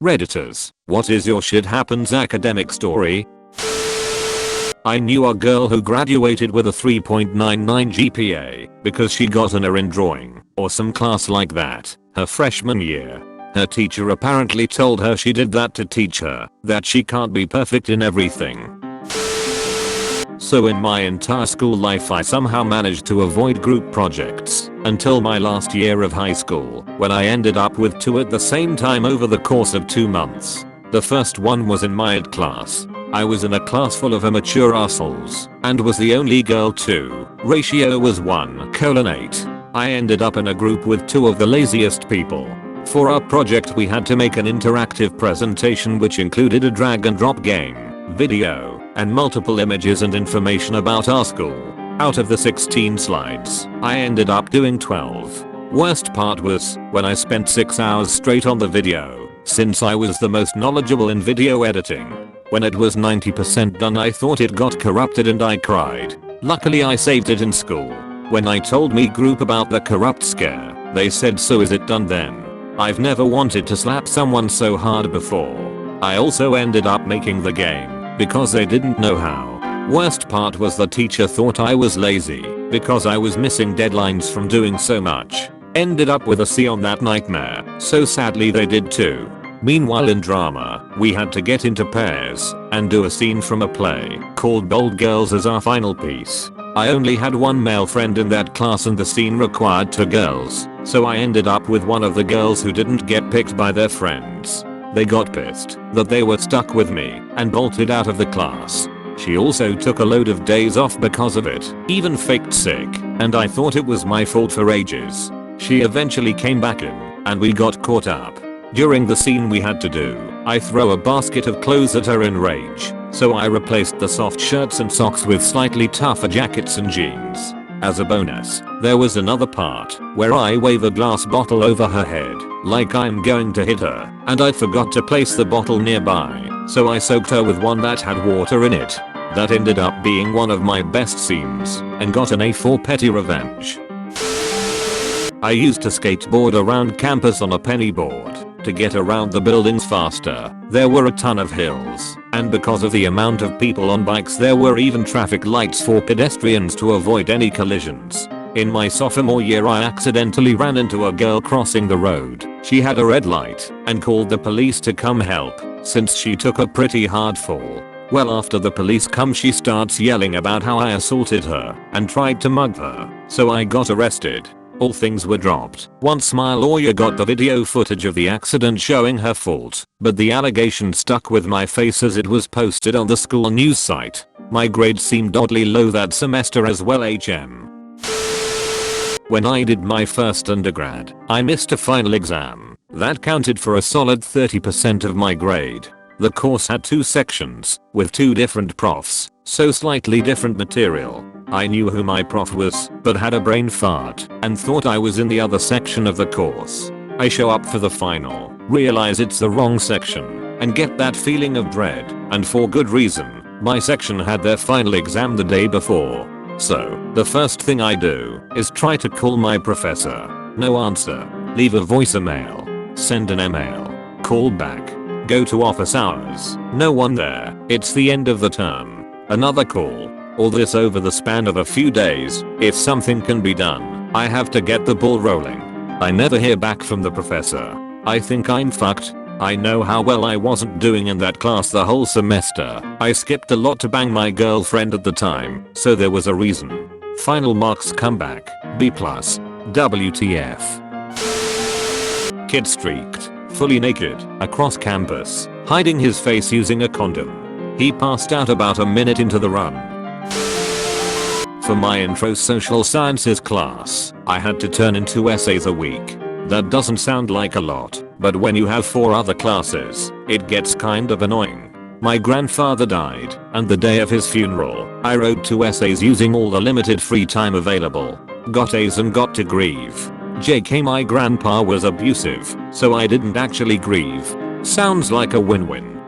Redditors, what is your shit happens academic story? I knew a girl who graduated with a 3.99 GPA because she got an A in drawing or some class like that her freshman year. Her teacher apparently told her she did that to teach her that she can't be perfect in everything. So in my entire school life I somehow managed to avoid group projects until my last year of high school when I ended up with 2 at the same time over the course of 2 months. The first one was in my ed class. I was in a class full of immature assholes and was the only girl too. Ratio was 1:8. I ended up in a group with 2 of the laziest people. For our project we had to make an interactive presentation which included a drag and drop game, video, and multiple images and information about our school. Out of the 16 slides, I ended up doing 12. Worst part was when I spent 6 hours straight on the video, since I was the most knowledgeable in video editing. When it was 90% done I thought it got corrupted and I cried. Luckily I saved it in school. When I told me group about the corrupt scare, they said, so is it done then? I've never wanted to slap someone so hard before. I also ended up making the game because they didn't know how. Worst part was the teacher thought I was lazy because I was missing deadlines from doing so much. Ended up with a C on that nightmare, so sadly they did too. Meanwhile in drama, we had to get into pairs and do a scene from a play called Bold Girls as our final piece. I only had one male friend in that class and the scene required 2 girls, so I ended up with one of the girls who didn't get picked by their friends. They got pissed that they were stuck with me and bolted out of the class. She also took a load of days off because of it, even faked sick, and I thought it was my fault for ages. She eventually came back in, and we got caught up. During the scene we had to do, I throw a basket of clothes at her in rage, so I replaced the soft shirts and socks with slightly tougher jackets and jeans. As a bonus, there was another part where I wave a glass bottle over her head like I'm going to hit her, and I forgot to place the bottle nearby, so I soaked her with one that had water in it. That ended up being one of my best scenes and got an A for petty revenge. I used to skateboard around campus on a penny board to get around the buildings faster. There were a ton of hills, and because of the amount of people on bikes there were even traffic lights for pedestrians to avoid any collisions. In my sophomore year I accidentally ran into a girl crossing the road. She had a red light and called the police to come help since she took a pretty hard fall. Well, after the police come she starts yelling about how I assaulted her and tried to mug her, so I got arrested. All things were dropped once my lawyer got the video footage of the accident showing her fault, but the allegation stuck with my face as it was posted on the school news site. My grades seemed oddly low that semester as well. When I did my first undergrad, I missed a final exam. That counted for a solid 30% of my grade. The course had 2 sections with 2 different profs, so slightly different material. I knew who my prof was, but had a brain fart and thought I was in the other section of the course. I show up for the final, realize it's the wrong section, and get that feeling of dread, and for good reason. My section had their final exam the day before. So, the first thing I do is try to call my professor. No answer. Leave a voicemail. Send an email. Call back. Go to office hours. No one there. It's the end of the term. Another call. All this over the span of a few days. If something can be done, I have to get the ball rolling. I never hear back from the professor. I think I'm fucked. I know how well I wasn't doing in that class the whole semester. I skipped a lot to bang my girlfriend at the time, so there was a reason. Final marks come back, B+. WTF. Kid streaked, fully naked, across campus, hiding his face using a condom. He passed out about a minute into the run. For my intro social sciences class, I had to turn in 2 essays a week. That doesn't sound like a lot, but when you have 4 other classes, it gets kind of annoying. My grandfather died, and the day of his funeral, I wrote 2 essays using all the limited free time available. Got A's and got to grieve. JK, my grandpa was abusive, so I didn't actually grieve. Sounds like a win-win.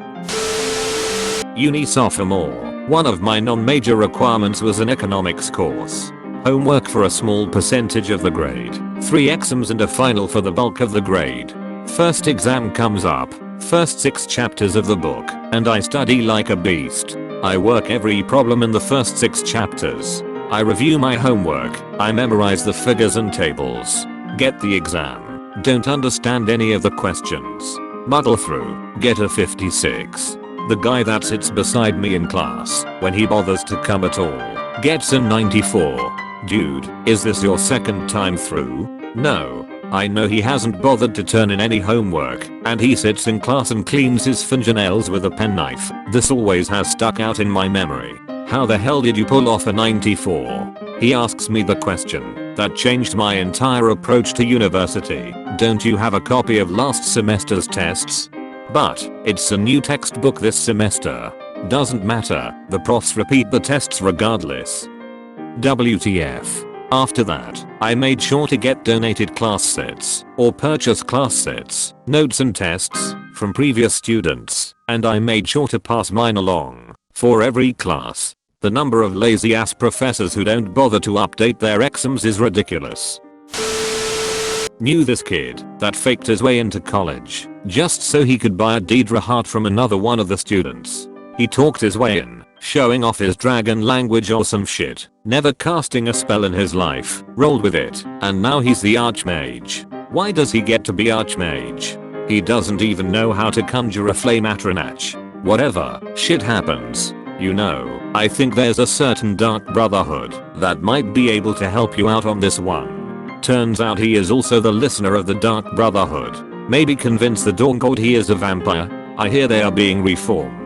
Uni sophomore. One of my non-major requirements was an economics course. Homework for a small percentage of the grade, 3 exams and a final for the bulk of the grade. First exam comes up, First 6 chapters of the book, and I study like a beast. I work every problem in the first 6 chapters. I review my homework, I memorize the figures and tables. Get the exam. Don't understand any of the questions. Muddle through, get a 56. The guy that sits beside me in class, when he bothers to come at all, gets a 94. Dude, is this your second time through? No. I know he hasn't bothered to turn in any homework, and he sits in class and cleans his fingernails with a penknife. This always has stuck out in my memory. How the hell did you pull off a 94? He asks me the question that changed my entire approach to university. Don't you have a copy of last semester's tests? But it's a new textbook this semester. Doesn't matter, the profs repeat the tests regardless. WTF. After that, I made sure to get donated class sets, or purchase class sets, notes and tests, from previous students, and I made sure to pass mine along, for every class. The number of lazy ass professors who don't bother to update their exams is ridiculous. Knew this kid that faked his way into college, just so he could buy a Deidre heart from another one of the students. He talked his way in, showing off his dragon language or some shit, never casting a spell in his life, rolled with it, and now he's the archmage. Why does he get to be archmage? He doesn't even know how to conjure a flame atronach. Whatever, shit happens. You know, I think there's a certain dark brotherhood that might be able to help you out on this one. Turns out he is also the listener of the dark brotherhood. Maybe convince the Dawn God he is a vampire. I hear they are being reformed.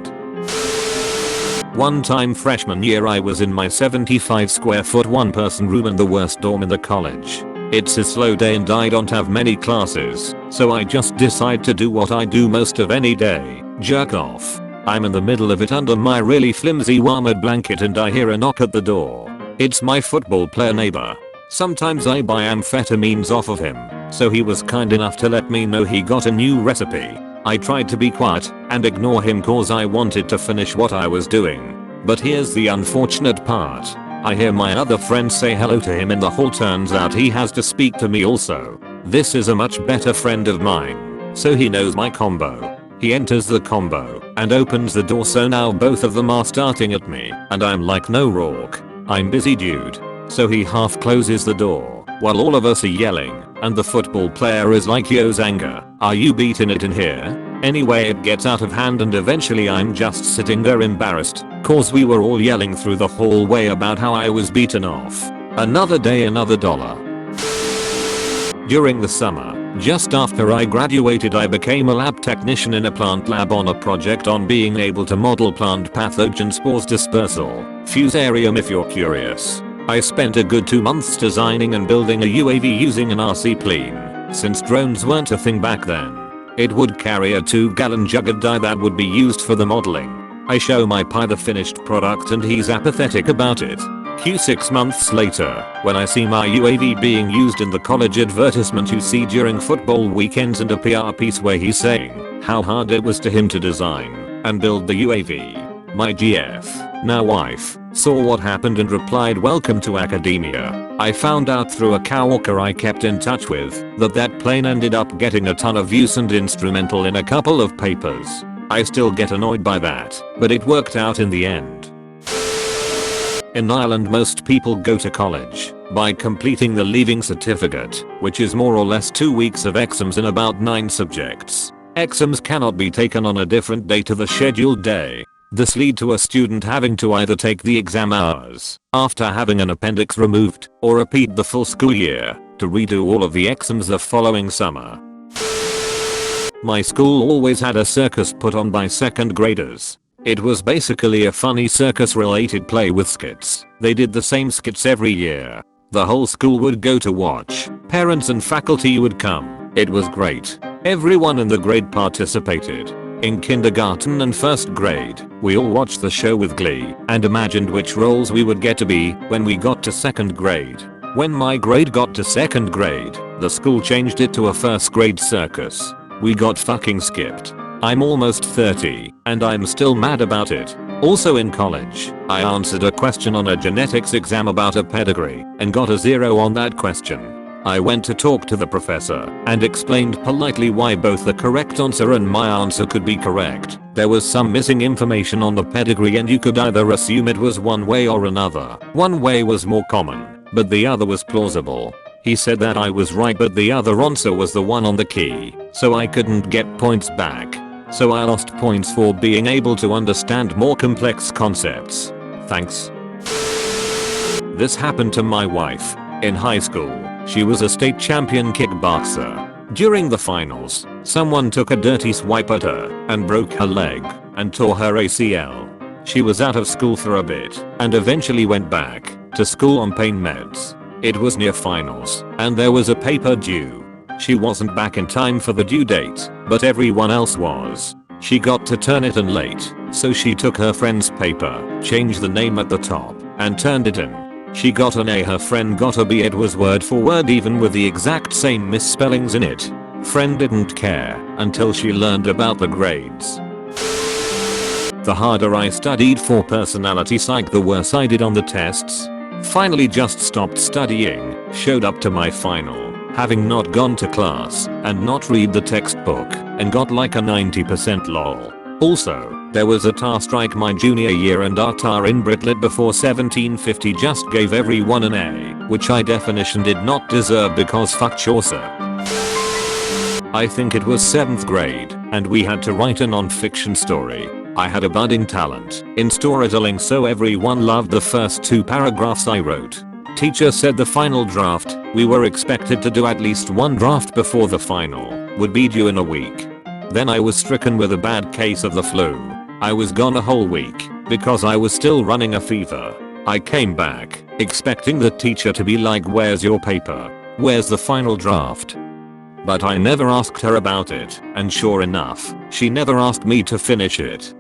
One time freshman year I was in my 75 square foot 1-person room in the worst dorm in the college. It's a slow day and I don't have many classes, so I just decide to do what I do most of any day, jerk off. I'm in the middle of it under my really flimsy warmed blanket and I hear a knock at the door. It's my football player neighbor. Sometimes I buy amphetamines off of him, so he was kind enough to let me know he got a new recipe. I tried to be quiet and ignore him cause I wanted to finish what I was doing. But here's the unfortunate part. I hear my other friend say hello to him in the hall. Turns out he has to speak to me also. This is a much better friend of mine, so he knows my combo. He enters the combo and opens the door, so now both of them are starting at me and I'm like, no Rourke, I'm busy dude. So he half closes the door while all of us are yelling and the football player is like, yo Zanga, are you beating it in here? Anyway, it gets out of hand and eventually I'm just sitting there embarrassed cause we were all yelling through the hallway about how I was beaten off. Another day, another dollar. During the summer, just after I graduated, I became a lab technician in a plant lab on a project on being able to model plant pathogen spores dispersal, fusarium if you're curious. I spent a good 2 months designing and building a UAV using an RC plane. Since drones weren't a thing back then, it would carry a 2-gallon jug of dye that would be used for the modeling. I show my pi the finished product and he's apathetic about it. Q 6 months later, when I see my UAV being used in the college advertisement you see during football weekends and a PR piece where he's saying how hard it was to him to design and build the UAV. My GF, now wife, saw what happened and replied, welcome to academia. I found out through a coworker I kept in touch with that plane ended up getting a ton of views and instrumental in a couple of papers. I still get annoyed by that, but it worked out in the end. In Ireland most people go to college by completing the leaving certificate, which is more or less 2 weeks of exams in about 9 subjects. Exams cannot be taken on a different day to the scheduled day. This leads to a student having to either take the exam hours after having an appendix removed or repeat the full school year to redo all of the exams the following summer. My school always had a circus put on by 2nd graders. It was basically a funny circus related play with skits. They did the same skits every year. The whole school would go to watch. Parents and faculty would come. It was great. Everyone in the grade participated. In kindergarten and 1st grade, we all watched the show with glee and imagined which roles we would get to be when we got to 2nd grade. When my grade got to 2nd grade, the school changed it to a 1st grade circus. We got fucking skipped. I'm almost 30 and I'm still mad about it. Also in college, I answered a question on a genetics exam about a pedigree and got a 0 on that question. I went to talk to the professor and explained politely why both the correct answer and my answer could be correct. There was some missing information on the pedigree and you could either assume it was one way or another. One way was more common, but the other was plausible. He said that I was right but the other answer was the one on the key, so I couldn't get points back. So I lost points for being able to understand more complex concepts. Thanks. This happened to my wife. In high school, she was a state champion kickboxer. During the finals, someone took a dirty swipe at her and broke her leg and tore her ACL. She was out of school for a bit and eventually went back to school on pain meds. It was near finals and there was a paper due. She wasn't back in time for the due date, but everyone else was. She got to turn it in late, so she took her friend's paper, changed the name at the top, and turned it in. She got an A, her friend got a B. It was word for word even with the exact same misspellings in it. Friend didn't care until she learned about the grades. The harder I studied for personality psych, the worse I did on the tests. Finally just stopped studying, showed up to my final, having not gone to class and not read the textbook, and got like a 90% lol. Also, there was a tar strike my junior year and our tar in Britlit before 1750 just gave everyone an A, which I definition did not deserve because fuck Chaucer. I think it was 7th grade, and we had to write a non-fiction story. I had a budding talent in storytelling, so everyone loved the first 2 paragraphs I wrote. Teacher said the final draft, we were expected to do at least 1 draft before the final, would be due in a week. Then I was stricken with a bad case of the flu. I was gone a whole week because I was still running a fever. I came back expecting the teacher to be like, where's your paper? Where's the final draft? But I never asked her about it, and sure enough, she never asked me to finish it.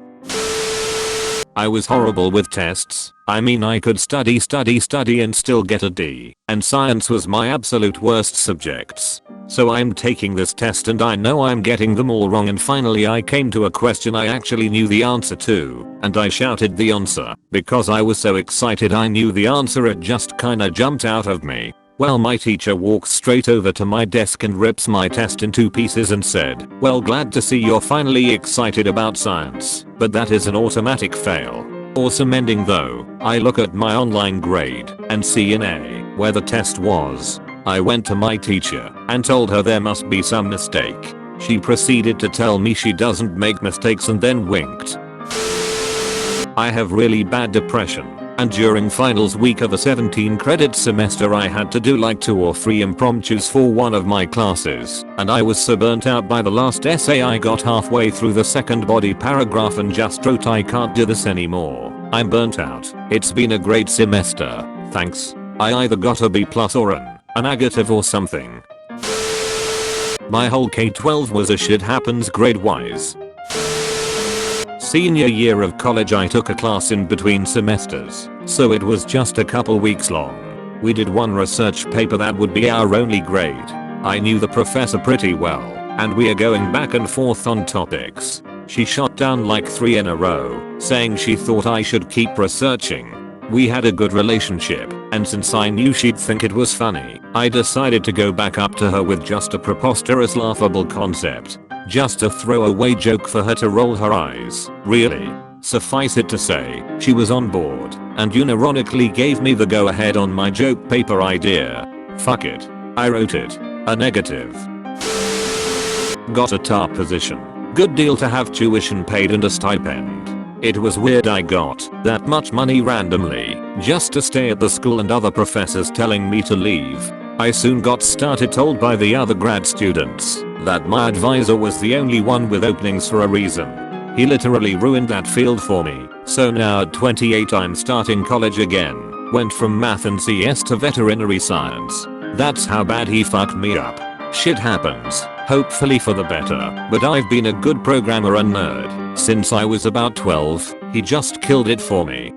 I was horrible with tests. I mean, I could study and still get a D, and science was my absolute worst subjects. So I'm taking this test and I know I'm getting them all wrong, and finally I came to a question I actually knew the answer to, and I shouted the answer because I was so excited I knew the answer, it just kinda jumped out of me. Well, my teacher walks straight over to my desk and rips my test in 2 pieces and said, well, glad to see you're finally excited about science, but that is an automatic fail. Awesome ending though. I look at my online grade and see an A where the test was. I went to my teacher and told her there must be some mistake. She proceeded to tell me she doesn't make mistakes and then winked. I have really bad depression, and during finals week of a 17 credit semester I had to do like 2 or 3 impromptus for one of my classes, and I was so burnt out by the last essay I got halfway through the second body paragraph and just wrote, I can't do this anymore. I'm burnt out. It's been a great semester. Thanks. I either got a B+ or a negative or something. My whole K-12 was a shit happens grade wise. Senior year of college I took a class in between semesters, so it was just a couple weeks long. We did one research paper that would be our only grade. I knew the professor pretty well, and we are going back and forth on topics. She shot down like 3 in a row, saying she thought I should keep researching. We had a good relationship, and since I knew she'd think it was funny, I decided to go back up to her with just a preposterous laughable concept. Just a throwaway joke for her to roll her eyes. Really? Suffice it to say, she was on board, and unironically gave me the go ahead on my joke paper idea. Fuck it. I wrote it. A negative. Got a top position. Good deal to have tuition paid and a stipend. It was weird I got that much money randomly, just to stay at the school and other professors telling me to leave. I soon got started told by the other grad students that my advisor was the only one with openings for a reason. He literally ruined that field for me, so now at 28 I'm starting college again. Went from math and CS to veterinary science. That's how bad he fucked me up. Shit happens, hopefully for the better, but I've been a good programmer and nerd since I was about 12, he just killed it for me.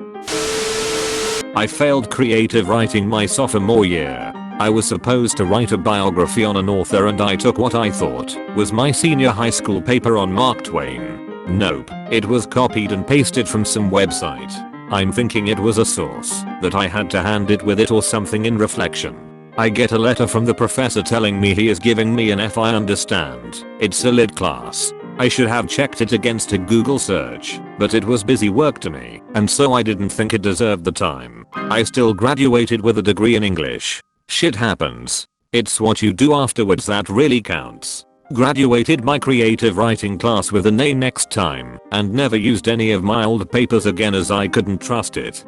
I failed creative writing my sophomore year. I was supposed to write a biography on an author and I took what I thought was my senior high school paper on Mark Twain. Nope, it was copied and pasted from some website. I'm thinking it was a source that I had to hand it with it or something in reflection. I get a letter from the professor telling me he is giving me an F. I understand. It's a lit class. I should have checked it against a Google search, but it was busy work to me, and so I didn't think it deserved the time. I still graduated with a degree in English. Shit happens. It's what you do afterwards that really counts. Graduated my creative writing class with an A next time, and never used any of my old papers again as I couldn't trust it.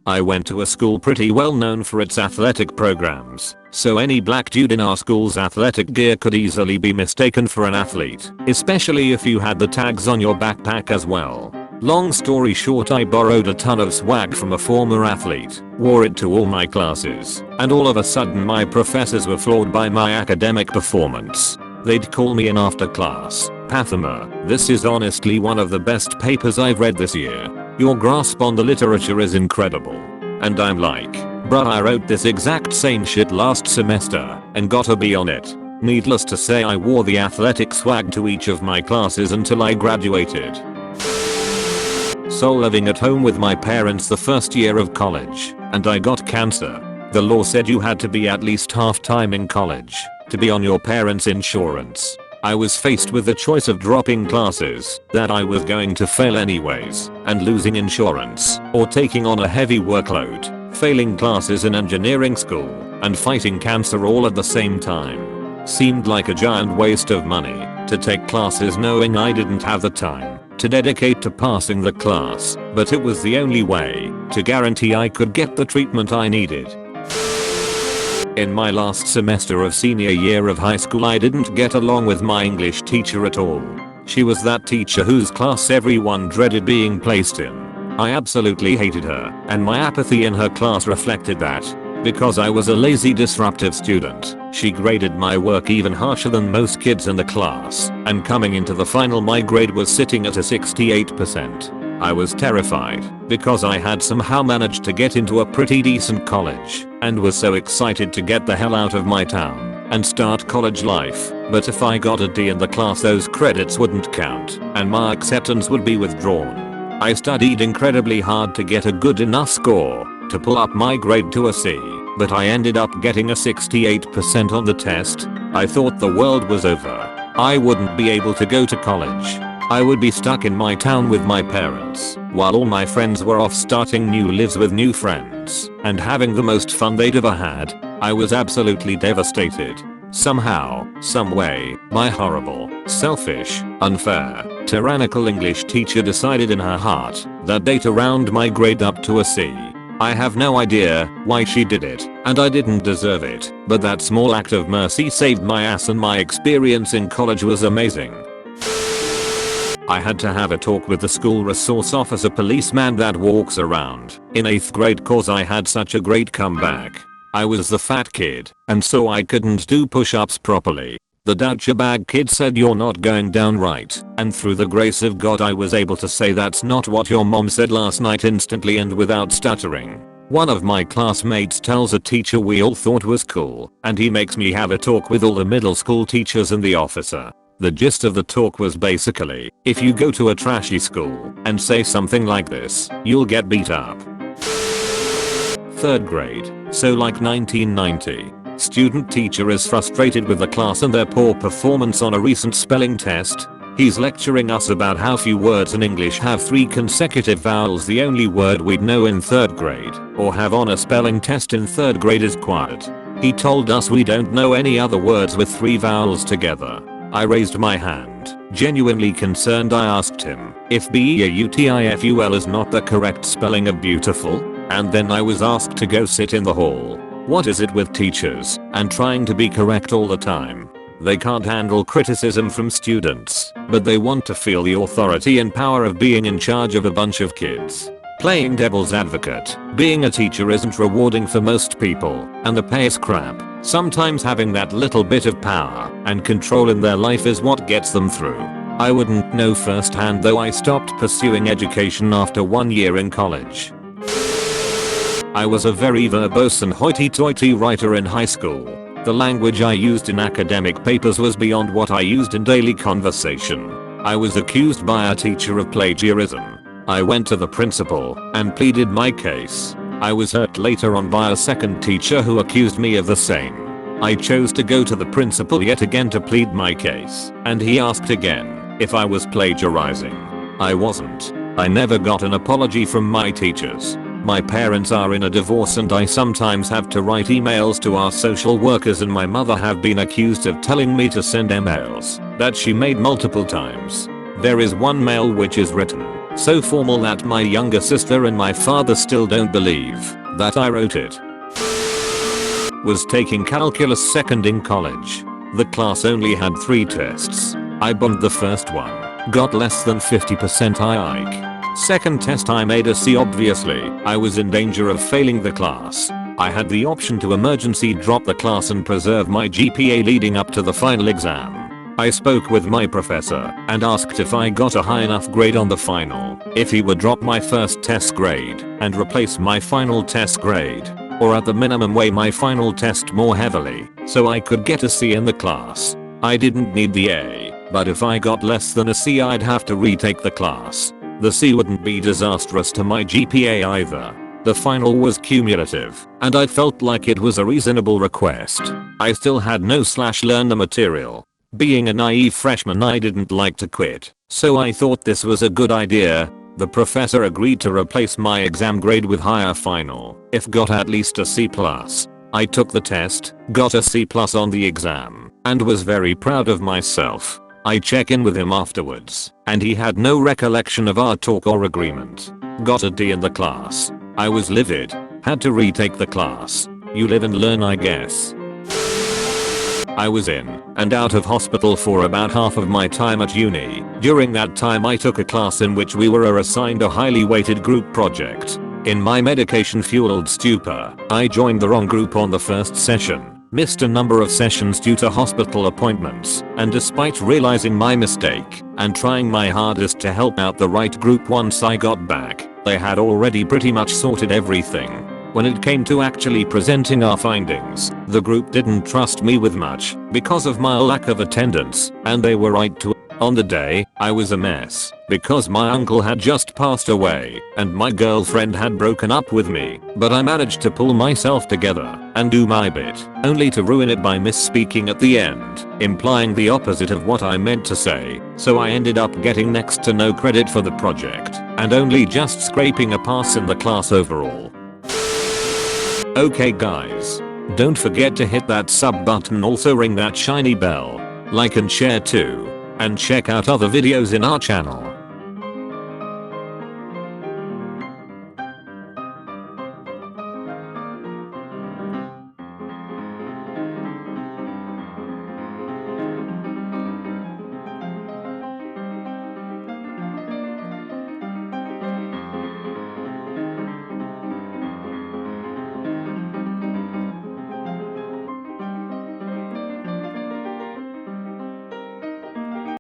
I went to a school pretty well known for its athletic programs, so any black dude in our school's athletic gear could easily be mistaken for an athlete, especially if you had the tags on your backpack as well. Long story short, I borrowed a ton of swag from a former athlete, wore it to all my classes, and all of a sudden my professors were floored by my academic performance. They'd call me in after class, "Pathamer, this is honestly one of the best papers I've read this year. Your grasp on the literature is incredible." And I'm like, bruh, I wrote this exact same shit last semester and got a B on it. Needless to say, I wore the athletic swag to each of my classes until I graduated. So living at home with my parents the first year of college, and I got cancer. The law said you had to be at least half-time in college to be on your parents' insurance. I was faced with the choice of dropping classes that I was going to fail anyways and losing insurance, or taking on a heavy workload, failing classes in engineering school, and fighting cancer all at the same time. Seemed like a giant waste of money to take classes knowing I didn't have the time to dedicate to passing the class, but it was the only way to guarantee I could get the treatment I needed. In my last semester of senior year of high school, I didn't get along with my English teacher at all. She was that teacher whose class everyone dreaded being placed in. I absolutely hated her, and my apathy in her class reflected that. Because I was a lazy, disruptive student, she graded my work even harsher than most kids in the class, and coming into the final my grade was sitting at a 68%. I was terrified because I had somehow managed to get into a pretty decent college and was so excited to get the hell out of my town and start college life, but if I got a D in the class those credits wouldn't count and my acceptance would be withdrawn. I studied incredibly hard to get a good enough score to pull up my grade to a C, but I ended up getting a 68% on the test. I thought the world was over. I wouldn't be able to go to college. I would be stuck in my town with my parents, while all my friends were off starting new lives with new friends and having the most fun they'd ever had. I was absolutely devastated. Somehow, someway, my horrible, selfish, unfair, tyrannical English teacher decided in her heart that day to round my grade up to a C. I have no idea why she did it, and I didn't deserve it, but that small act of mercy saved my ass and my experience in college was amazing. I had to have a talk with the school resource officer policeman that walks around in 8th grade cause I had such a great comeback. I was the fat kid, and so I couldn't do push-ups properly. The douchebag kid said you're not going down right, and through the grace of God I was able to say that's not what your mom said last night instantly and without stuttering. One of my classmates tells a teacher we all thought was cool, and he makes me have a talk with all the middle school teachers and the officer. The gist of the talk was basically, if you go to a trashy school and say something like this, you'll get beat up. 3rd grade, so like 1990. Student teacher is frustrated with the class and their poor performance on a recent spelling test. He's lecturing us about how few words in English have 3 consecutive vowels. The only word we'd know in 3rd grade or have on a spelling test in 3rd grade is quiet. He told us we don't know any other words with 3 vowels together. I raised my hand, genuinely concerned. I asked him if beautiful is not the correct spelling of beautiful, and then I was asked to go sit in the hall. What is it with teachers and trying to be correct all the time? They can't handle criticism from students, but they want to feel the authority and power of being in charge of a bunch of kids. Playing devil's advocate, being a teacher isn't rewarding for most people, and the pay is crap. Sometimes having that little bit of power and control in their life is what gets them through. I wouldn't know firsthand though. I stopped pursuing education after 1 year in college. I was a very verbose and hoity-toity writer in high school. The language I used in academic papers was beyond what I used in daily conversation. I was accused by a teacher of plagiarism. I went to the principal and pleaded my case. I was hurt later on by a second teacher who accused me of the same. I chose to go to the principal yet again to plead my case, and he asked again if I was plagiarizing. I wasn't. I never got an apology from my teachers. My parents are in a divorce and I sometimes have to write emails to our social workers, and my mother have been accused of telling me to send emails that she made multiple times. There is one mail which is written so formal that my younger sister and my father still don't believe that I wrote it. Was taking calculus second in college. The class only had 3 tests. I bombed the first one. Got less than 50% IQ. Second test I made a C. Obviously, I was in danger of failing the class. I had the option to emergency drop the class and preserve my GPA leading up to the final exam. I spoke with my professor and asked if I got a high enough grade on the final, if he would drop my first test grade and replace my final test grade, or at the minimum weigh my final test more heavily so I could get a C in the class. I didn't need the A, but if I got less than a C I'd have to retake the class. The C wouldn't be disastrous to my GPA either. The final was cumulative, and I felt like it was a reasonable request. I still had no / learn the material. Being a naive freshman, I didn't like to quit, so I thought this was a good idea. The professor agreed to replace my exam grade with higher final if got at least a C+. I took the test, got a C+ on the exam, and was very proud of myself. I check in with him afterwards, and he had no recollection of our talk or agreement. Got a D in the class. I was livid. Had to retake the class. You live and learn, I guess. I was in and out of hospital for about half of my time at uni. During that time I took a class in which we were assigned a highly weighted group project. In my medication-fueled stupor, I joined the wrong group on the first session, missed a number of sessions due to hospital appointments, and despite realizing my mistake and trying my hardest to help out the right group once I got back, they had already pretty much sorted everything. When it came to actually presenting our findings, the group didn't trust me with much because of my lack of attendance, and they were right to. On the day, I was a mess because my uncle had just passed away and my girlfriend had broken up with me, but I managed to pull myself together and do my bit, only to ruin it by misspeaking at the end, implying the opposite of what I meant to say, so I ended up getting next to no credit for the project and only just scraping a pass in the class overall. Okay guys, don't forget to hit that sub button, also ring that shiny bell, like and share too, and check out other videos in our channel.